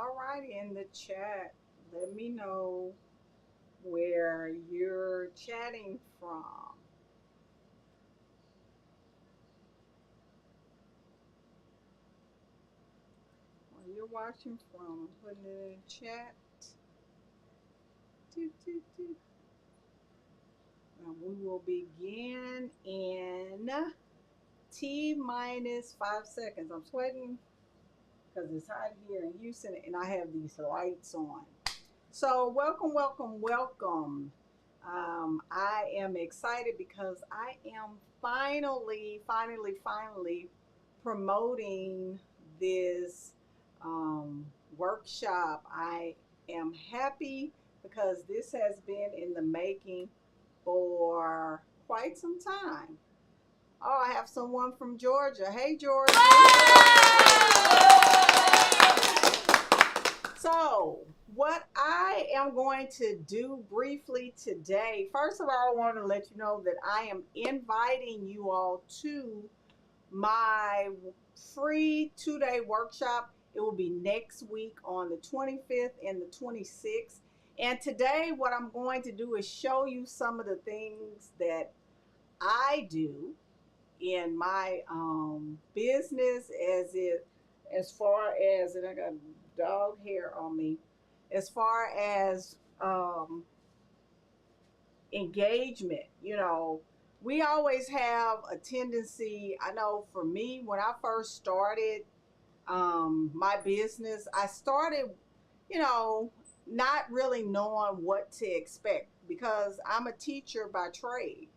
All right, in the chat, let me know where you're chatting from, where you're watching from. I'm putting it in the chat. Toot, toot, toot. We will begin in T minus 5 seconds. I'm sweating because it's hot here in Houston and I have these lights on. So, welcome, welcome, welcome. I am excited because I am finally promoting this workshop. I am happy because this has been in the making for quite some time. Oh, I have someone from Georgia. Hey, Georgia. So, what I am going to do briefly today, first of all, I want to let you know that I am inviting you all to my free 2-day workshop. It will be next week on the 25th and the 26th. And today, what I'm going to do is show you some of the things that I do in my business as far as, and I got dog hair on me, as far as engagement. We always have a tendency. I know for me, when I first started my business, I started, you know, not really knowing what to expect because I'm a teacher by trade,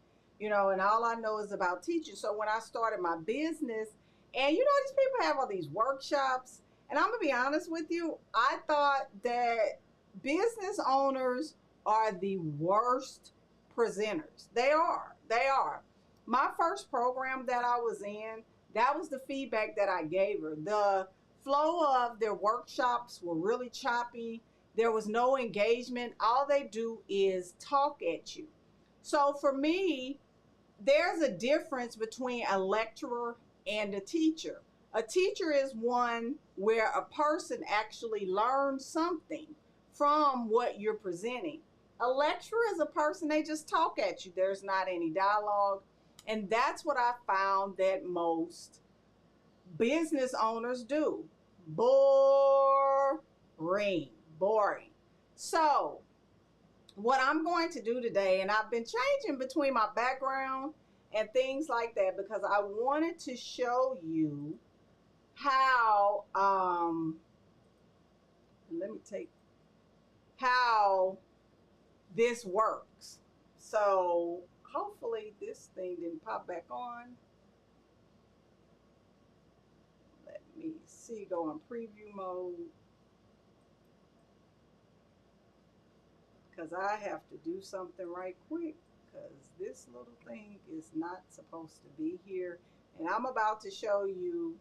and all I know is about teaching. So when I started my business, and these people have all these workshops, and I'm gonna be honest with you, I thought that business owners are the worst presenters. They are. They are. My first program that I was in, that was the feedback that I gave her. The flow of their workshops were really choppy. There was no engagement. All they do is talk at you. So for me, there's a difference between a lecturer and a teacher. A teacher is one where a person actually learns something from what you're presenting. A lecturer is a person, they just talk at you. There's not any dialogue. And that's what I found that most business owners do. Boring. Boring. So, what I'm going to do today, and I've been changing between my background and things like that because I wanted to show you how, let me take, how this works. So, hopefully, this thing didn't pop back on. Let me see, go in preview mode because I have to do something right quick because this little thing is not supposed to be here. And I'm about to show you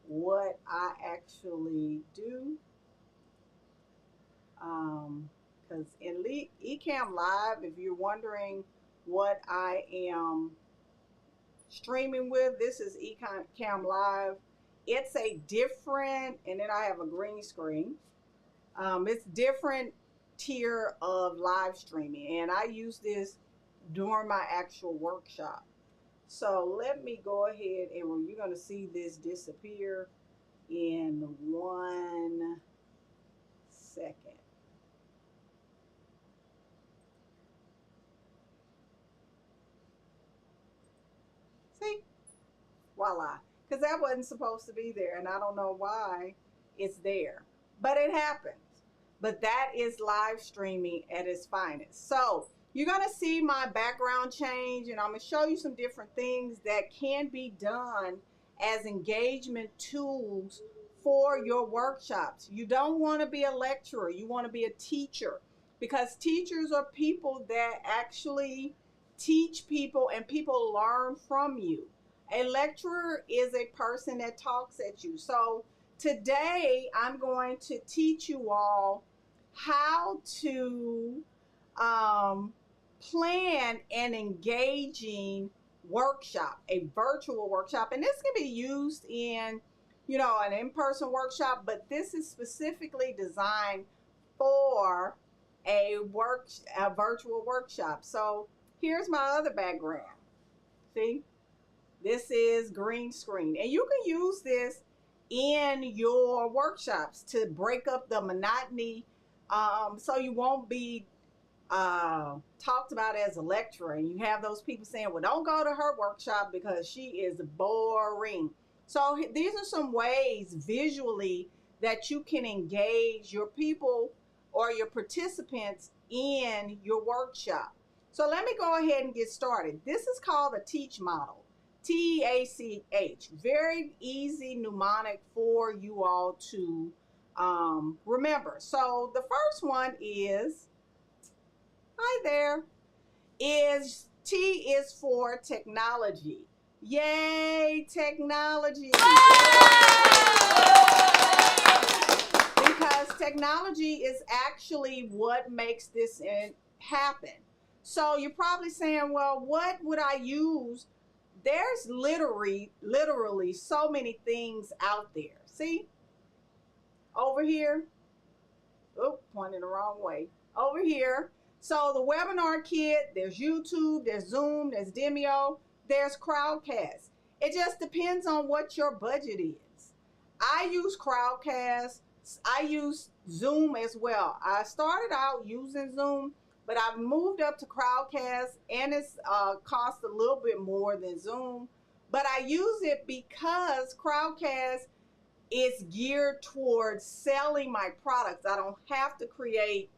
what I actually do. Because in Ecamm Live, if you're wondering what I am streaming with, this is Ecamm Live. It's a different, and then I have a green screen. It's different tier of live streaming, and I use this during my actual workshop. So let me go ahead, and you're going to see this disappear in 1 second. See? Voila. Because that wasn't supposed to be there, and I don't know why it's there. But it happens. But that is live streaming at its finest. So you're going to see my background change, and I'm going to show you some different things that can be done as engagement tools for your workshops. You don't want to be a lecturer. You want to be a teacher, because teachers are people that actually teach people and people learn from you. A lecturer is a person that talks at you. So today I'm going to teach you all how to plan an engaging workshop, a virtual workshop. And this can be used in an in-person workshop, but this is specifically designed for a virtual workshop. So here's my other background. See, this is green screen, and you can use this in your workshops to break up the monotony, so you won't be talked about as a lecturer, and you have those people saying, well, don't go to her workshop because she is boring. So these are some ways visually that you can engage your people or your participants in your workshop. So let me go ahead and get started. This is called a teach model. TACH. Very easy mnemonic for you all to remember. So the first one is, hi there, is T is for technology. Yay, technology. Because technology is actually what makes this happen. So you're probably saying, well, what would I use? There's literally so many things out there. See? Over here. Oh, pointing the wrong way. Over here. So the webinar kit, there's YouTube, there's Zoom, there's Demio, there's Crowdcast. It just depends on what your budget is. I use Crowdcast. I use Zoom as well. I started out using Zoom, but I've moved up to Crowdcast, and it's cost a little bit more than Zoom. But I use it because Crowdcast is geared towards selling my products. I don't have to create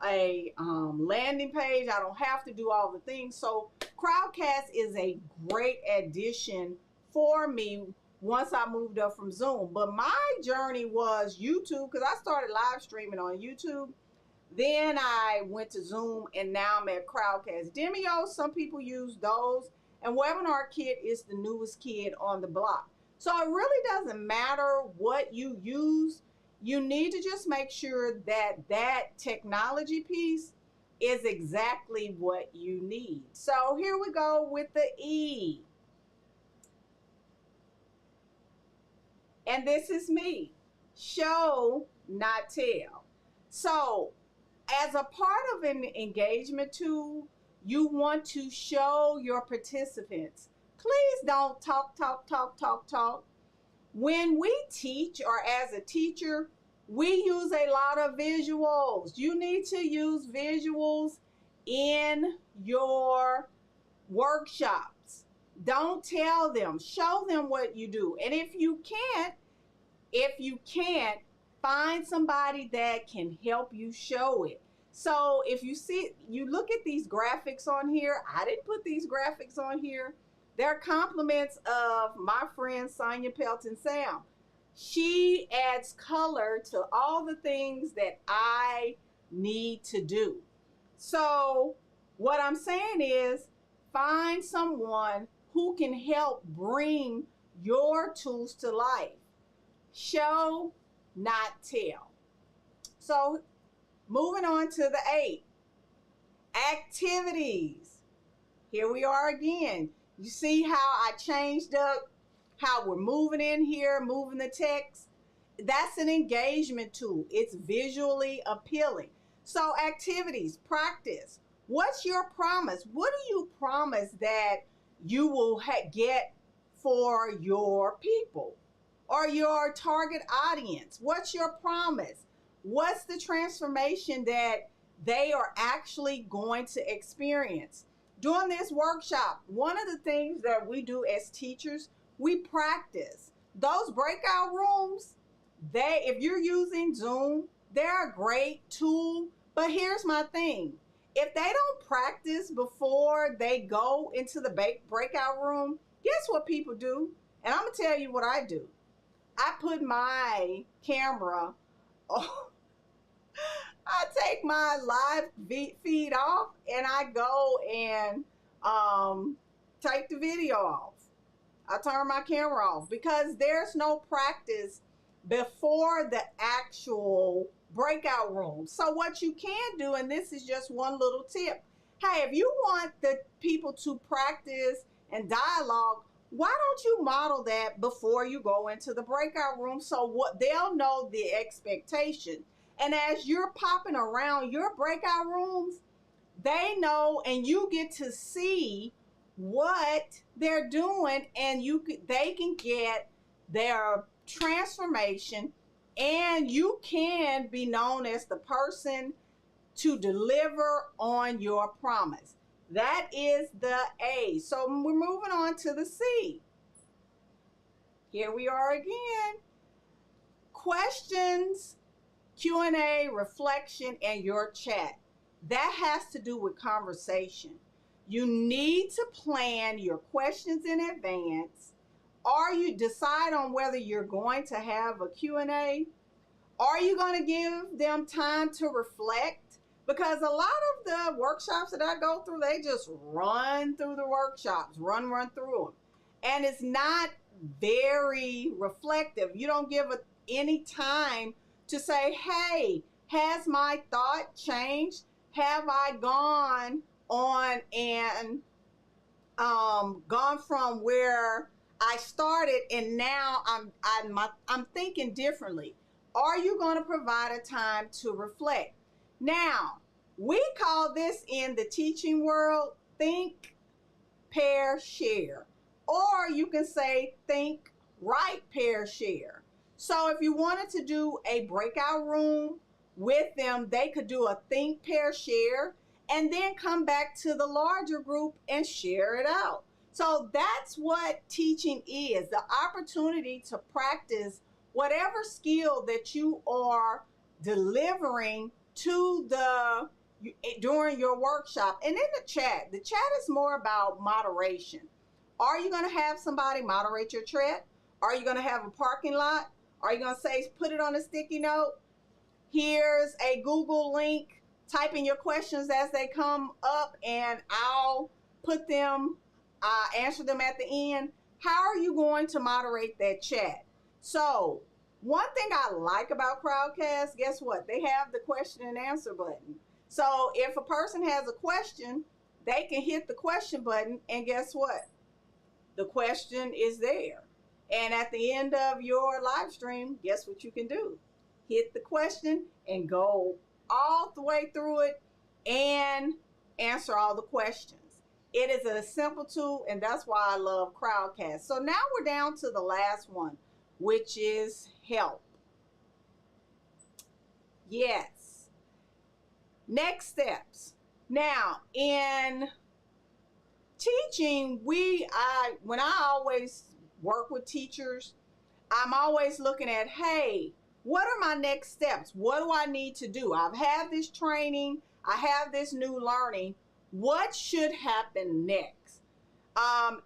a landing page. I don't have to do all the things. So Crowdcast is a great addition for me once I moved up from Zoom. But my journey was YouTube, because I started live streaming on YouTube. Then I went to Zoom, and now I'm at Crowdcast. Demio, some people use those, and Webinar Kit is the newest kid on the block. So it really doesn't matter what you use. You need to just make sure that that technology piece is exactly what you need. So here we go with the E. And this is me. Show, not tell. So as a part of an engagement tool, you want to show your participants. Please don't talk. When we teach, or as a teacher, we use a lot of visuals. You need to use visuals in your workshops. Don't tell them. Show them what you do. And if you can't, find somebody that can help you show it. So if you look at these graphics on here, I didn't put these graphics on here. They're compliments of my friend Sonia Pelton Sam. She adds color to all the things that I need to do. So what I'm saying is, find someone who can help bring your tools to life. Show, not tell. So moving on to the 8. Activities. Here we are again. You see how I changed up how we're moving in here, moving the text? That's an engagement tool. It's visually appealing. So activities, practice. What's your promise? What do you promise that you will get for your people or your target audience? What's your promise? What's the transformation that they are actually going to experience? During this workshop, one of the things that we do as teachers, we practice. Those breakout rooms, if you're using Zoom, they're a great tool. But here's my thing. If they don't practice before they go into the breakout room, guess what people do? And I'm going to tell you what I do. I put my camera on. I take my live feed off, and I go and take the video off. I turn my camera off because there's no practice before the actual breakout room. So what you can do, and this is just one little tip. Hey, if you want the people to practice and dialogue, Why don't you model that before you go into the breakout room so what they'll know the expectation. And as you're popping around your breakout rooms, they know and you get to see what they're doing, and they can get their transformation, and you can be known as the person to deliver on your promise. That is the A. So we're moving on to the C. Here we are again. Questions, Q&A, reflection, and your chat. That has to do with conversation. You need to plan your questions in advance, or you decide on whether you're going to have a Q&A. Are you going to give them time to reflect? Because a lot of the workshops that I go through, they just run through the workshops, run through them. And it's not very reflective. You don't give any time to say, hey, has my thought changed? Have I gone on and gone from where I started and now I'm thinking differently? Are you going to provide a time to reflect? Now, we call this in the teaching world think, pair, share. Or you can say think, write, pair, share. So if you wanted to do a breakout room with them, they could do a think, pair, share, and then come back to the larger group and share it out. So that's what teaching is, the opportunity to practice whatever skill that you are delivering to during your workshop. And in the chat is more about moderation. Are you going to have somebody moderate your chat? Are you going to have a parking lot? Are you going to say, put it on a sticky note? Here's a Google link. Type in your questions as they come up and I'll put them, answer them at the end. How are you going to moderate that chat? So one thing I like about Crowdcast, guess what? They have the question and answer button. So if a person has a question, they can hit the question button and guess what? The question is there. And at the end of your live stream, guess what you can do? Hit the question and go all the way through it and answer all the questions. It is a simple tool, and that's why I love Crowdcast. So now we're down to the last one, which is help. Yes. Next steps. Now, in teaching, when I always work with teachers, I'm always looking at, hey, what are my next steps? What do I need to do? I've had this training. I have this new learning. What should happen next?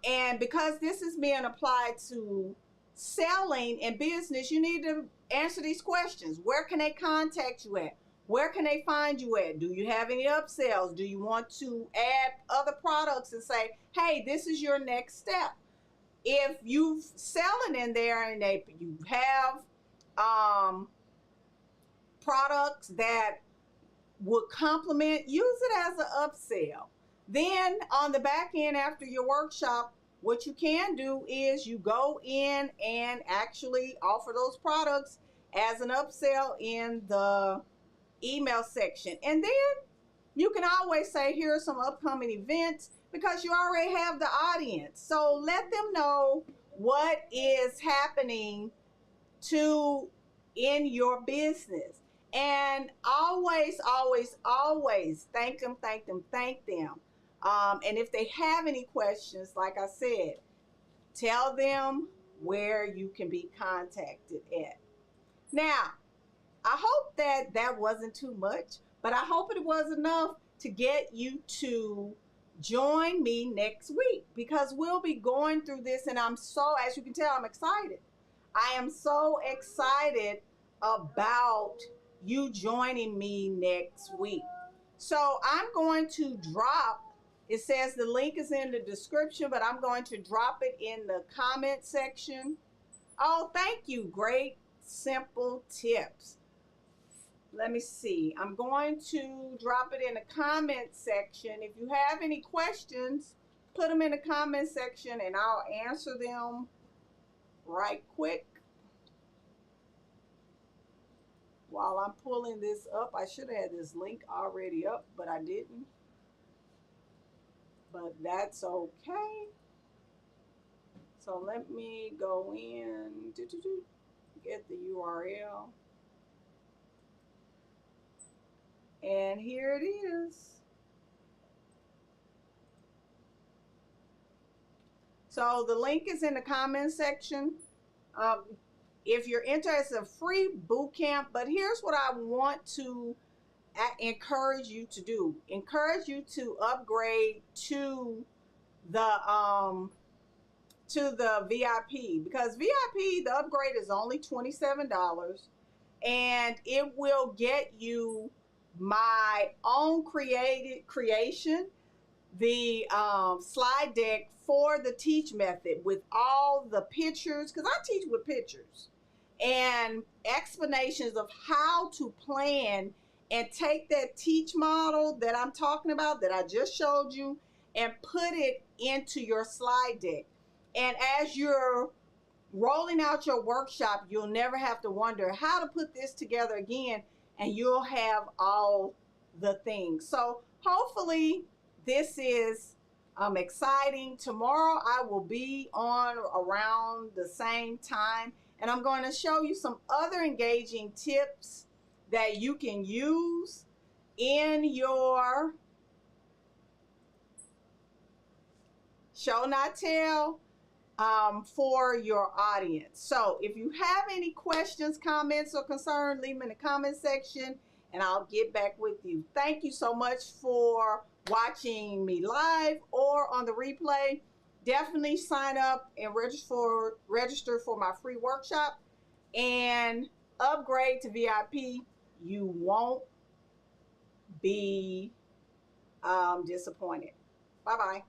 And because this is being applied to selling and business, you need to answer these questions. Where can they contact you at? Where can they find you at? Do you have any upsells? Do you want to add other products and say, hey, this is your next step? If you selling in there and you have products that would complement, use it as an upsell. Then on the back end after your workshop, what you can do is you go in and actually offer those products as an upsell in the email section. And then you can always say, here are some upcoming events, because you already have the audience. So let them know what is happening in your business. And always thank them. And if they have any questions, like I said, tell them where you can be contacted at. Now, I hope that wasn't too much, but I hope it was enough to get you to join me next week, because we'll be going through this, and as you can tell, I'm excited. I am so excited about you joining me next week. So I'm going to it says the link is in the description, but I'm going to drop it in the comment section. Oh, thank you. Great, simple tips. Let me see. I'm going to drop it in the comment section. If you have any questions, put them in the comment section and I'll answer them right quick. While I'm pulling this up, I should have had this link already up, but I didn't. But that's okay. So let me go in, get the URL. And here it is. So the link is in the comment section. If you're interested in a free boot camp, but here's what I want to encourage you to do. Encourage you to upgrade to the VIP, because VIP, the upgrade is only $27, and it will get you my own creation, the slide deck for the teach method with all the pictures, because I teach with pictures and explanations of how to plan and take that teach model that I'm talking about, that I just showed you, and put it into your slide deck. And as you're rolling out your workshop, you'll never have to wonder how to put this together again, and you'll have all the things. So hopefully this is exciting. Tomorrow I will be on around the same time, and I'm going to show you some other engaging tips that you can use in your show not tell for your audience. So if you have any questions, comments, or concerns, leave them in the comment section and I'll get back with you. Thank you so much for watching me live or on the replay. Definitely sign up and register for my free workshop and upgrade to VIP. You won't be disappointed. Bye-bye.